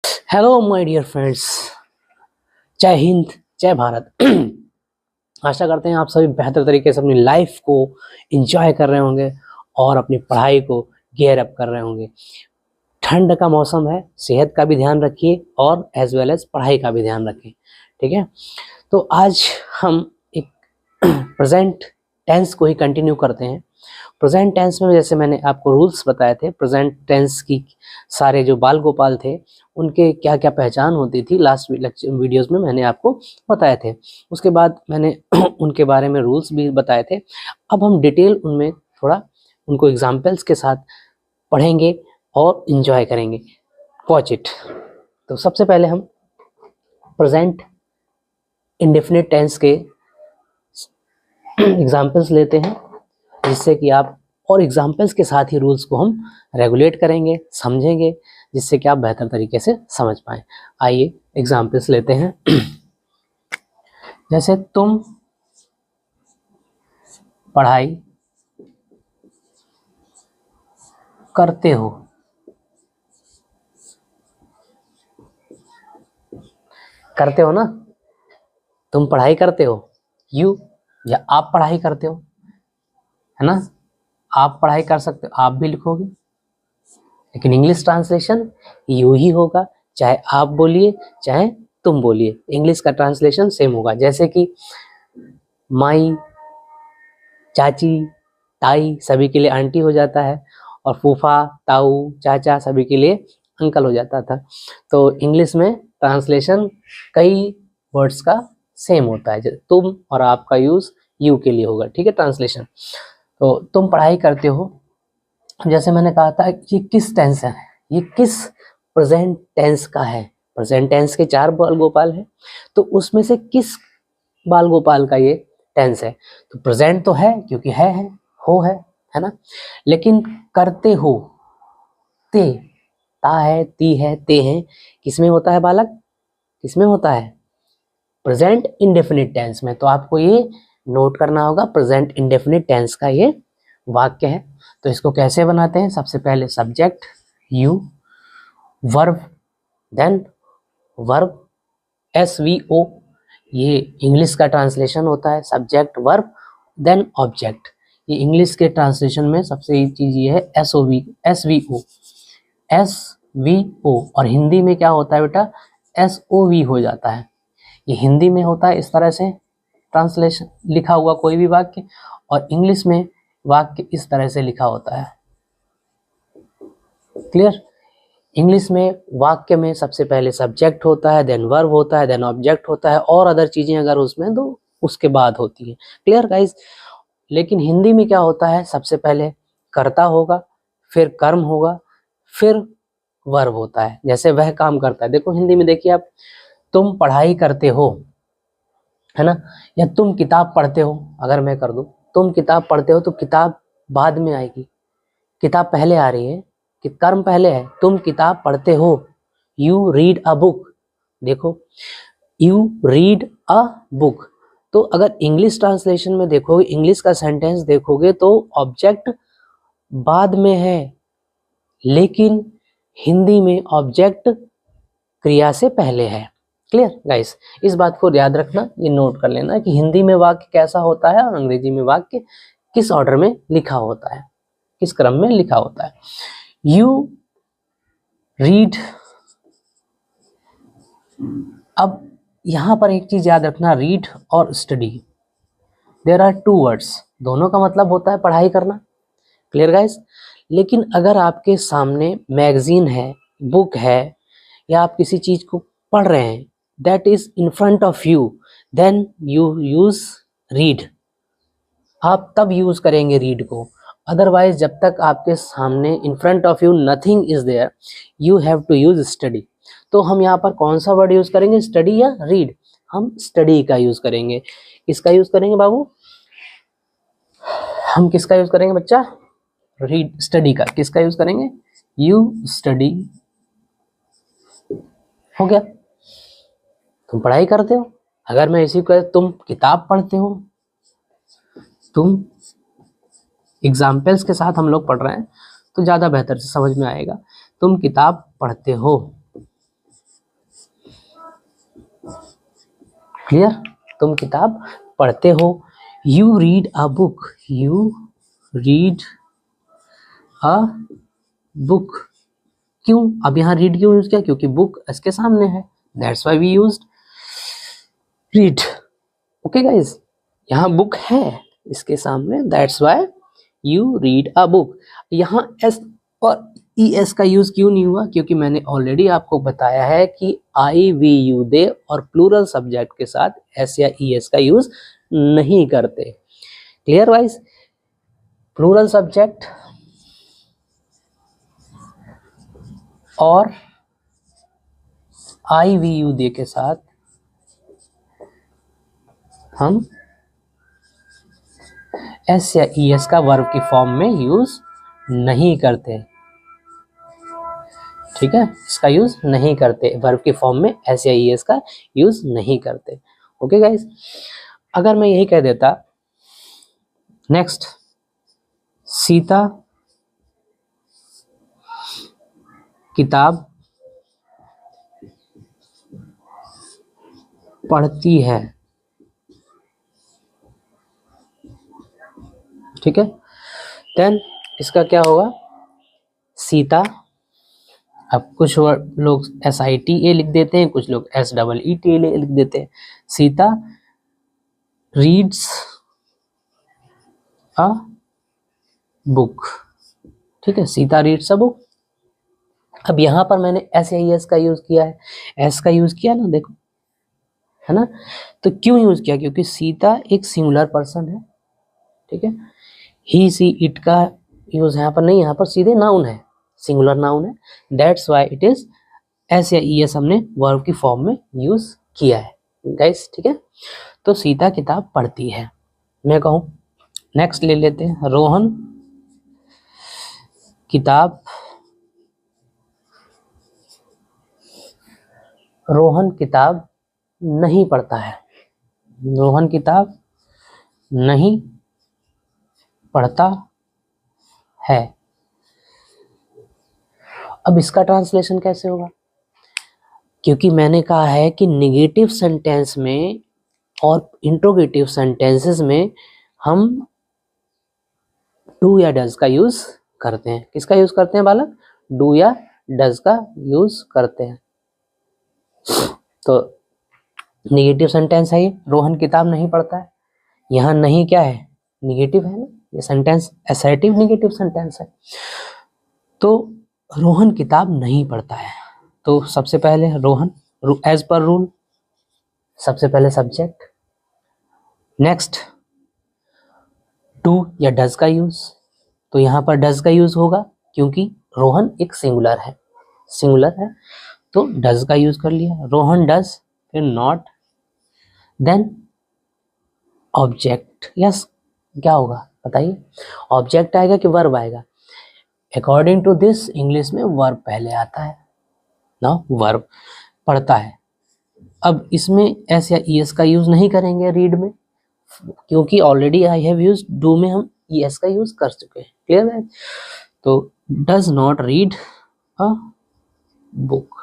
Hello my dear friends, जय हिंद, जय भारत। आशा करते हैं आप सभी बेहतर तरीके से अपनी लाइफ को एंजॉय कर रहे होंगे और अपनी पढ़ाई को गियर अप कर रहे होंगे। ठंड का मौसम है, सेहत का भी ध्यान रखिए और एज वेल एज पढ़ाई का भी ध्यान रखें। ठीक है, तो आज हम एक प्रेजेंट टेंस को ही कंटिन्यू करते हैं। प्रेजेंट टेंस में जैसे मैंने आपको रूल्स बताए थे, प्रेजेंट टेंस की सारे जो बाल गोपाल थे उनके क्या क्या पहचान होती थी, लास्ट वीडियोस में मैंने आपको बताए थे। उसके बाद मैंने उनके बारे में रूल्स भी बताए थे। अब हम डिटेल उनमें थोड़ा उनको एग्जाम्पल्स के साथ पढ़ेंगे और इन्जॉय करेंगे। Watch it. तो सबसे पहले हम प्रेजेंट इंडेफिनिट टेंस के एग्जाम्पल्स लेते हैं, जिससे कि आप और एग्जाम्पल्स के साथ ही रूल्स को हम रेगुलेट करेंगे, समझेंगे, जिससे कि आप बेहतर तरीके से समझ पाएँ। आइए एग्जाम्पल्स लेते हैं। जैसे तुम पढ़ाई करते हो। करते हो ना, तुम पढ़ाई करते हो। यू या आप पढ़ाई करते हो, है ना। आप पढ़ाई कर सकते हो, आप भी लिखोगे, लेकिन इंग्लिश ट्रांसलेशन यू ही होगा। चाहे आप बोलिए चाहे तुम बोलिए, इंग्लिश का ट्रांसलेशन सेम होगा। जैसे कि माई, चाची, ताई सभी के लिए आंटी हो जाता है, और फूफा, ताऊ, चाचा सभी के लिए अंकल हो जाता था। तो इंग्लिश में ट्रांसलेशन कई वर्ड्स का सेम होता है। तुम और आपका यूज यू के लिए होगा, ठीक है, ट्रांसलेशन। तो तुम पढ़ाई करते हो, जैसे मैंने कहा था, ये किस टेंस है, ये किस प्रेजेंट टेंस का है। प्रेजेंट टेंस के 4 बाल गोपाल है, तो उसमें से किस बाल गोपाल का ये टेंस है। तो प्रेजेंट तो है क्योंकि है हो है ना। लेकिन करते हो, ते, ता है, ती है, ते हैं, किसमें होता है बालक, किसमें होता है, प्रेजेंट इंडेफिनिट टेंस में। तो आपको ये नोट करना होगा, प्रेजेंट इंडेफिनिट टेंस का ये वाक्य है। तो इसको कैसे बनाते हैं, सबसे पहले subject you, verb, then verb SVO, ये इंग्लिश का ट्रांसलेशन होता है, सब्जेक्ट वर्ब देन ऑब्जेक्ट। ये इंग्लिश के ट्रांसलेशन में सबसे चीज ये है SVO। और हिंदी में क्या होता है बेटा, SOV हो जाता है। ये हिंदी में होता है इस तरह से ट्रांसलेशन लिखा हुआ कोई भी वाक्य, और इंग्लिश में वाक्य इस तरह से लिखा होता है। क्लियर। इंग्लिश में वाक्य में सबसे पहले सब्जेक्ट होता है, देन वर्ब होता है, देन ऑब्जेक्ट होता है, और अदर चीजें अगर उसमें तो उसके बाद होती है। Clear guys. लेकिन हिंदी में क्या होता है, सबसे पहले कर्ता होगा, फिर कर्म होगा, फिर वर्ब होता है। जैसे वह काम करता है, देखो हिंदी में देखिए आप, तुम पढ़ाई करते हो, है ना, या तुम किताब पढ़ते हो। अगर मैं कर दूं तुम किताब पढ़ते हो, तो किताब बाद में आएगी, किताब पहले आ रही है, कि कर्म पहले है। तुम किताब पढ़ते हो, यू रीड अ बुक। देखो, यू रीड अ बुक। तो अगर इंग्लिश ट्रांसलेशन में देखोगे, इंग्लिश का सेंटेंस देखोगे, तो ऑब्जेक्ट बाद में है, लेकिन हिंदी में ऑब्जेक्ट क्रिया से पहले है। क्लियर गाइस, इस बात को याद रखना, ये नोट कर लेना कि हिंदी में वाक्य कैसा होता है और अंग्रेजी में वाक्य किस ऑर्डर में लिखा होता है, किस क्रम में लिखा होता है। You read. अब यहां पर एक चीज याद रखना, रीड और स्टडी, देयर आर 2 वर्ड्स, दोनों का मतलब होता है पढ़ाई करना। Clear guys. लेकिन अगर आपके सामने मैगजीन है, बुक है, या आप किसी चीज को पढ़ रहे हैं, that is in front of you, then you use read. आप तब यूज करेंगे रीड को। अदरवाइज जब तक आपके सामने in front of you nothing is there, you have to use study. तो हम यहाँ पर कौन सा वर्ड यूज करेंगे, स्टडी या रीड। हम स्टडी का यूज करेंगे। किसका यूज करेंगे बाबू, हम किसका यूज करेंगे बच्चा, रीड, स्टडी का। किसका यूज करेंगे, यू स्टडी। हो गया, तुम पढ़ाई करते हो। अगर मैं इसी को, तुम किताब पढ़ते हो, तुम एग्जाम्पल्स के साथ हम लोग पढ़ रहे हैं तो ज़्यादा बेहतर से समझ में आएगा। तुम किताब पढ़ते हो, क्लियर? तुम किताब पढ़ते हो। You read a book, you read a book. क्यों? अब यहाँ रीड क्यों यूज किया? क्योंकि बुक इसके सामने है, that's why we used read. Okay guys, यहाँ बुक है इसके सामने, that's why you read a book. यहाँ एस और ई एस का यूज क्यों नहीं हुआ? क्योंकि मैंने ऑलरेडी आपको बताया है कि आई वी यू दे और प्लूरल सब्जेक्ट के साथ एस या ई एस का यूज नहीं करते। Clear wise? प्लूरल सब्जेक्ट और आई वी यू दे के साथ हम एस या ई एस का वर्ब की फॉर्म में यूज नहीं करते। ठीक है, इसका यूज नहीं करते, वर्ब की फॉर्म में एस या ई एस का यूज नहीं करते। ओके गाइस, अगर मैं यही कह देता नेक्स्ट, सीता किताब पढ़ती है, ठीक है, देन इसका क्या होगा? सीता, अब कुछ लोग एस आई टी ए लिख देते हैं, कुछ लोग S double E T A लिख देते हैं। सीता रीड्स अ बुक, ठीक है, सीता रीड्स अ बुक। अब यहाँ पर मैंने एस या एस का यूज किया है, एस का यूज किया ना, देखो, है ना? तो क्यों यूज किया? क्योंकि सीता एक सिंगुलर पर्सन है, ठीक है। ही सी इट का यूज यहाँ पर नहीं, यहाँ पर सीधे नाउन है, सिंगुलर नाउन है, that's why it is S या ई एस हमने वर्ब की फॉर्म में यूज किया है गाइस, ठीक है। तो सीता किताब पढ़ती है, मैं कहूँ। नेक्स्ट ले लेते हैं, रोहन किताब नहीं पढ़ता है, रोहन किताब नहीं पढ़ता है। अब इसका ट्रांसलेशन कैसे होगा? क्योंकि मैंने कहा है कि निगेटिव सेंटेंस में और इंट्रोगेटिव सेंटेंसेस में हम डू या डज का यूज करते हैं। किसका यूज करते हैं बालक? डू या डज का यूज करते हैं। तो निगेटिव सेंटेंस है ये, रोहन किताब नहीं पढ़ता है। यहाँ नहीं क्या है? निगेटिव है ना, ये सेंटेंस असर्टिव निगेटिव सेंटेंस है। तो रोहन किताब नहीं पढ़ता है, तो सबसे पहले रोहन, एज पर रूल, सबसे पहले सब्जेक्ट, नेक्स्ट टू या डज का यूज, तो यहाँ पर डज का यूज होगा क्योंकि रोहन एक सिंगुलर है, तो डज का यूज कर लिया, रोहन डज, फिर नॉट, देन ऑब्जेक्ट। यस, क्या होगा बताइए? ऑब्जेक्ट आएगा कि वर्ब आएगा? अकॉर्डिंग टू दिस इंग्लिश में वर्ब पहले आता है ना, वर्ब पढ़ता है। अब इसमें एस या ई एस का यूज नहीं करेंगे रीड में, क्योंकि already I have use do में हम ई एस का यूज कर चुके हैं। क्लियर है? तो does not read a book.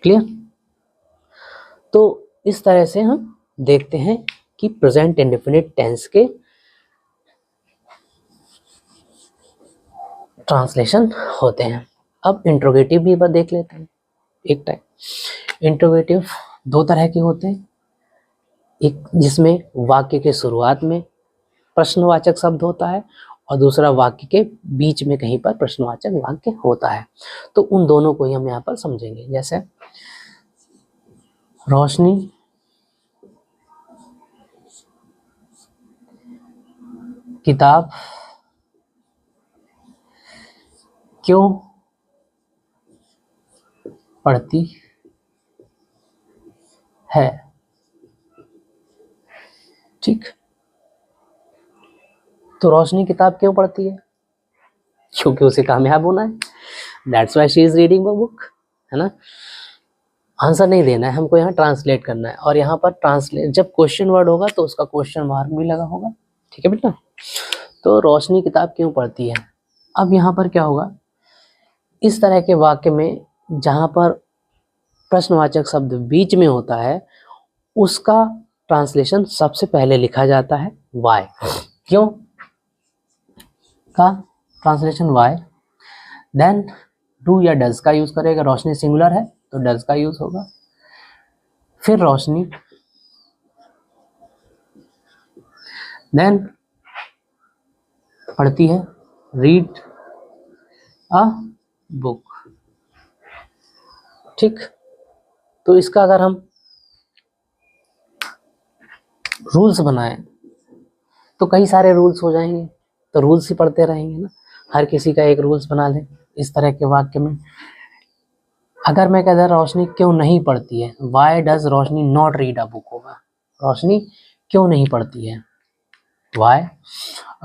Clear? तो इस तरह से हम देखते हैं कि प्रेजेंट इंडेफिनिट टेंस के ट्रांसलेशन होते हैं। अब इंट्रोगेटिव भी बात देख लेते हैं एक टाइम। इंट्रोगेटिव दो तरह के होते हैं, एक जिसमें वाक्य के शुरुआत में प्रश्नवाचक शब्द होता है और दूसरा वाक्य के बीच में कहीं पर प्रश्नवाचक वाक्य होता है। तो उन दोनों को ही हम यहाँ पर समझेंगे। जैसे रोशनी किताब क्यों पढ़ती है? ठीक, तो रोशनी किताब क्यों पढ़ती है? क्योंकि उसे कामयाब होना है, that's why she is reading a book, है ना। आंसर नहीं देना है हमको, यहाँ ट्रांसलेट करना है। और यहाँ पर ट्रांसलेट जब क्वेश्चन वर्ड होगा तो उसका क्वेश्चन मार्क भी लगा होगा, ठीक है बेटा। तो रोशनी किताब क्यों पढ़ती है? अब यहाँ पर क्या होगा, इस तरह के वाक्य में जहाँ पर प्रश्नवाचक शब्द बीच में होता है उसका ट्रांसलेशन सबसे पहले लिखा जाता है वाई। क्यों का ट्रांसलेशन वाई। देन डू या डज का यूज करेगा, रोशनी सिंगुलर है तो डज का यूज होगा। फिर रोशनी, देन पढ़ती है, रीड अ बुक। ठीक, तो इसका अगर हम रूल्स बनाएं तो कई सारे रूल्स हो जाएंगे, तो रूल्स ही पढ़ते रहेंगे ना, हर किसी का एक रूल्स बना लें इस तरह के वाक्य में। अगर मैं कहता रोशनी क्यों नहीं पढ़ती है, why does Roshni not read a book होगा। रोशनी क्यों नहीं पढ़ती है, वाई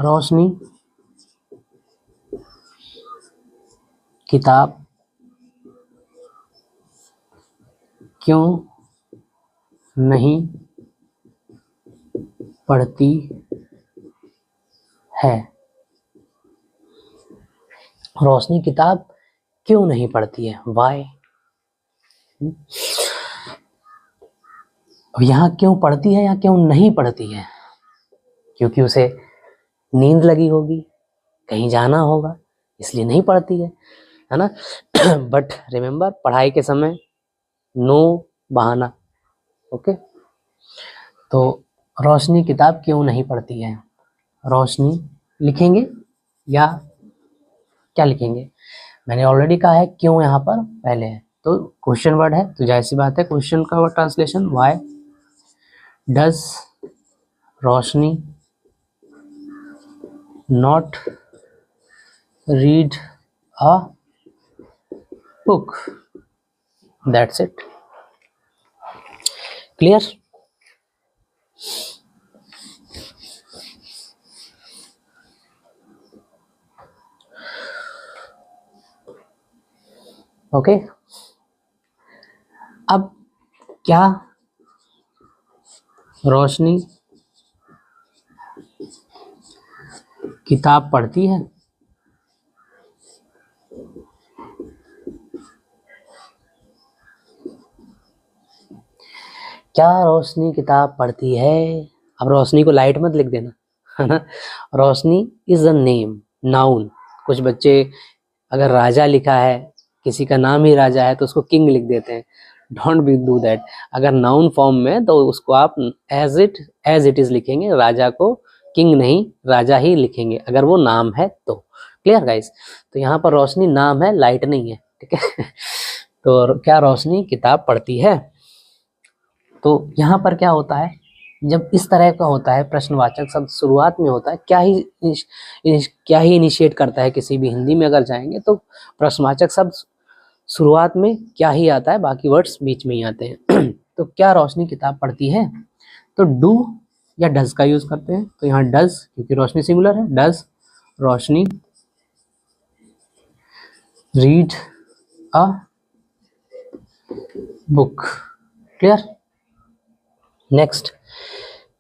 रोशनी किताब क्यों नहीं पढ़ती है, रोशनी किताब क्यों नहीं पढ़ती है, वाई। यहाँ क्यों पढ़ती है या क्यों नहीं पढ़ती है, क्योंकि उसे नींद लगी होगी, कहीं जाना होगा, इसलिए नहीं पढ़ती है ना। बट रिमेंबर, पढ़ाई के समय नो बहाना। ओके, तो रोशनी किताब क्यों नहीं पढ़ती है, रोशनी लिखेंगे या क्या लिखेंगे, मैंने ऑलरेडी कहा है क्यों यहाँ पर पहले है, तो क्वेश्चन वर्ड है तो जाहिर सी बात है क्वेश्चन का word translation why does Roshni not read a book, that's it. Clear? Okay, अब क्या रोशनी किताब पढ़ती है, क्या रोशनी किताब पढ़ती है। अब रोशनी को लाइट मत लिख देना, है ना। रोशनी इज अ नेम, नाउन। कुछ बच्चे अगर राजा लिखा है, किसी का नाम ही राजा है तो उसको किंग लिख देते हैं। Don't be do that. अगर नाउन फॉर्म में तो उसको आप एज इट इज लिखेंगे, राजा को किंग नहीं राजा ही लिखेंगे अगर वो नाम है तो। Clear guys? तो यहाँ पर रोशनी नाम है, लाइट नहीं है, ठीक है। तो क्या रोशनी किताब पढ़ती है, तो यहाँ पर क्या होता है, जब इस तरह का होता है प्रश्नवाचक शब्द शुरुआत में होता है, क्या ही इनिशिएट करता है किसी भी हिंदी में अगर जाएंगे तो प्रश्नवाचक शब्द शुरुआत में क्या ही आता है, बाकी वर्ड्स बीच में ही आते हैं। तो क्या रोशनी किताब पढ़ती है, तो डू या डज का यूज करते हैं, तो यहाँ डज क्योंकि रोशनी सिंगुलर है, does Roshni read a book. Clear? Next,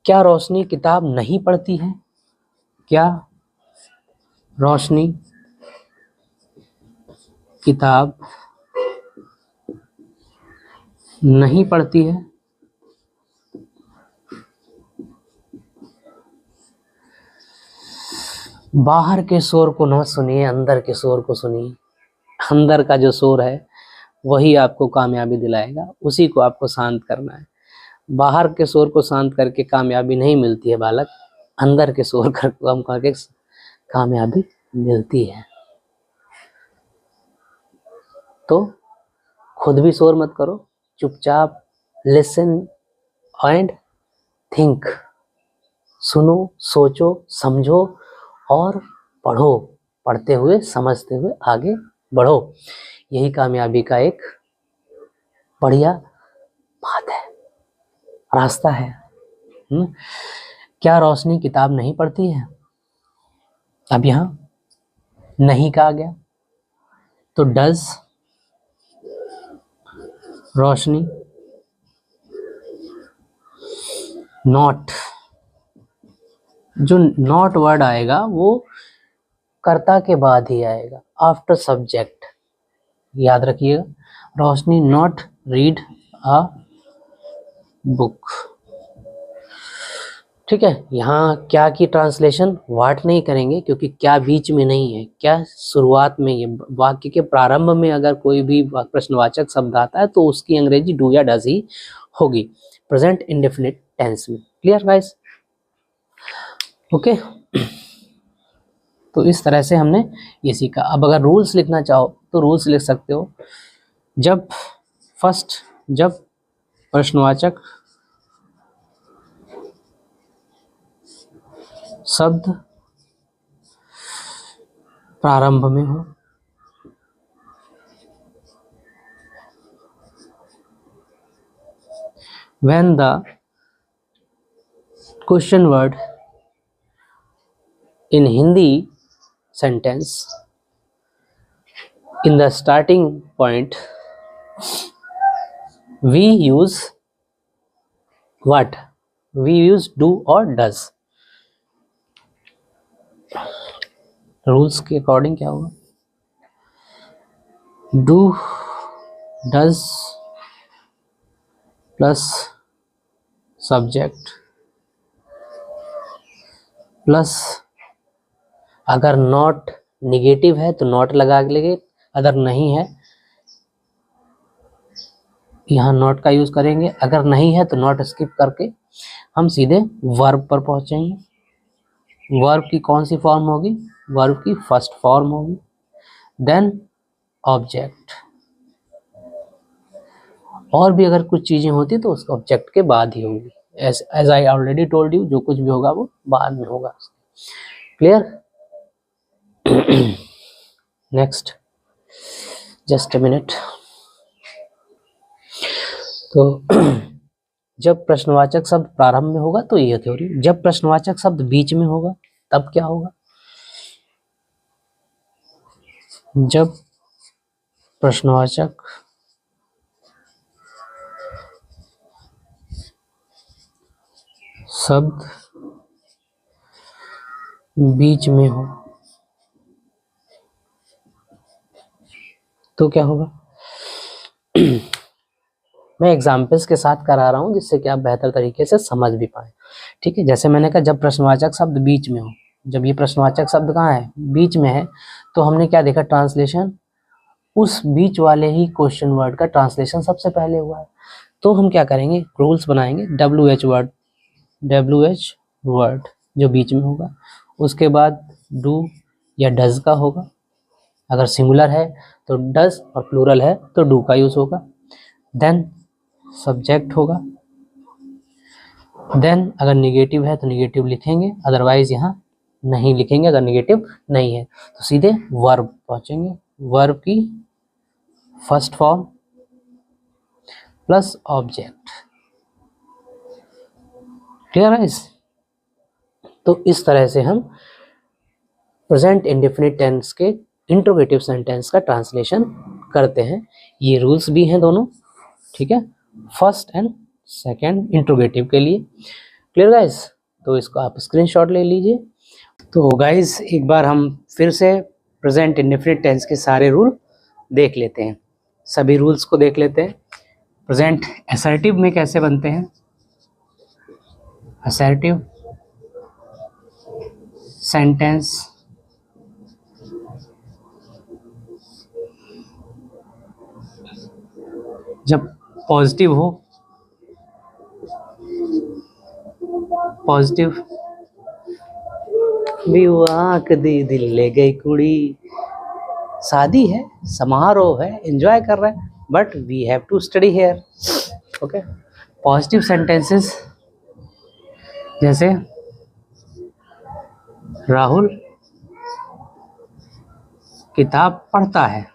क्या रोशनी किताब नहीं पढ़ती है, क्या रोशनी किताब नहीं पढ़ती है, बाहर के शोर को न सुनिए, अंदर के शोर को सुनिए। अंदर का जो शोर है वही आपको कामयाबी दिलाएगा, उसी को आपको शांत करना है। बाहर के शोर को शांत करके कामयाबी नहीं मिलती है बालक, अंदर के शोर को कम करके कामयाबी मिलती है। तो खुद भी शोर मत करो, चुपचाप लिसन एंड थिंक, सुनो, सोचो, समझो और पढ़ो, पढ़ते हुए समझते हुए आगे बढ़ो। यही कामयाबी का एक बढ़िया बात है, रास्ता है। क्या रोशनी किताब नहीं पढ़ती है, अब यहाँ नहीं कहा गया, तो डज रोशनी नॉट, जो नॉट वर्ड आएगा वो कर्ता के बाद ही आएगा, आफ्टर सब्जेक्ट, याद रखिएगा। रोशनी नॉट रीड अ बुक। ठीक है, यहाँ क्या की ट्रांसलेशन वाट नहीं करेंगे क्योंकि क्या बीच में नहीं है, क्या शुरुआत में, ये वाक्य के प्रारंभ में अगर कोई भी प्रश्नवाचक शब्द आता है तो उसकी अंग्रेजी डू या डज ही होगी प्रेजेंट इंडेफिनिट टेंस में। Clear guys? ओके, तो इस तरह से हमने ये सीखा। अब अगर रूल्स लिखना चाहो तो रूल्स लिख सकते हो। जब प्रश्नवाचक शब्द प्रारंभ में हो, when the question word in Hindi sentence in the starting point, we use what? We use do or does. Rules के अकॉर्डिंग क्या होगा? Do, does plus subject plus, अगर नॉट निगेटिव है तो नॉट लगा लेंगे, अगर नहीं है यहाँ नॉट का यूज करेंगे, अगर नहीं है तो नॉट स्किप करके हम सीधे वर्ब पर पहुंचेंगे। वर्ब की कौन सी फॉर्म होगी? वर्ब की फर्स्ट फॉर्म होगी, देन ऑब्जेक्ट। और भी अगर कुछ चीजें होती तो उसका ऑब्जेक्ट के बाद ही होगी। As I already told you, जो कुछ भी होगा वो बाद में होगा। Clear? Next, just a minute. तो जब प्रश्नवाचक शब्द प्रारंभ में होगा तो ये थ्योरी, जब प्रश्नवाचक शब्द बीच में होगा तब क्या होगा? जब प्रश्नवाचक शब्द बीच में हो तो क्या होगा? मैं एग्जाम्पल्स के साथ करा रहा हूं जिससे कि आप बेहतर तरीके से समझ भी पाए। ठीक है, जैसे मैंने कहा जब प्रश्नवाचक शब्द बीच में हो, जब ये प्रश्नवाचक शब्द कहाँ है? बीच में है, तो हमने क्या देखा? ट्रांसलेशन, उस बीच वाले ही क्वेश्चन वर्ड का ट्रांसलेशन सबसे पहले हुआ है। तो हम क्या करेंगे? रूल्स बनाएंगे। WH वर्ड जो बीच में होगा, उसके बाद डू या डज का होगा। अगर सिंगुलर है तो डज और प्लूरल है तो डू का यूज होगा। देन सब्जेक्ट होगा। देन अगर निगेटिव है तो निगेटिव लिखेंगे, अदरवाइज यहाँ नहीं लिखेंगे अगर निगेटिव नहीं है। तो सीधे वर्ब पहुंचेंगे, वर्ब की first form plus object. Clear है? तो इस तरह से हम प्रेजेंट इंडेफिनिट टेंस के इंट्रोगेटिव सेंटेंस का ट्रांसलेशन करते हैं। ये रूल्स भी हैं दोनों, ठीक है, फर्स्ट एंड सेकंड इंट्रोगेटिव के लिए। Clear guys? तो इसको आप स्क्रीनशॉट ले लीजिए। तो गाइस एक बार हम फिर से प्रेजेंट इंडेफिनिट टेंस के सारे रूल देख लेते हैं, सभी रूल्स को देख लेते हैं। प्रेजेंट असर्टिव में कैसे बनते हैं? असर्टिव सेंटेंस जब पॉजिटिव हो, पॉजिटिव, विवाह कदी दिल ले गई कुड़ी, शादी है, समारोह है, एंजॉय कर रहे हैं, but we have to study here. Okay, positive sentences जैसे राहुल किताब पढ़ता है,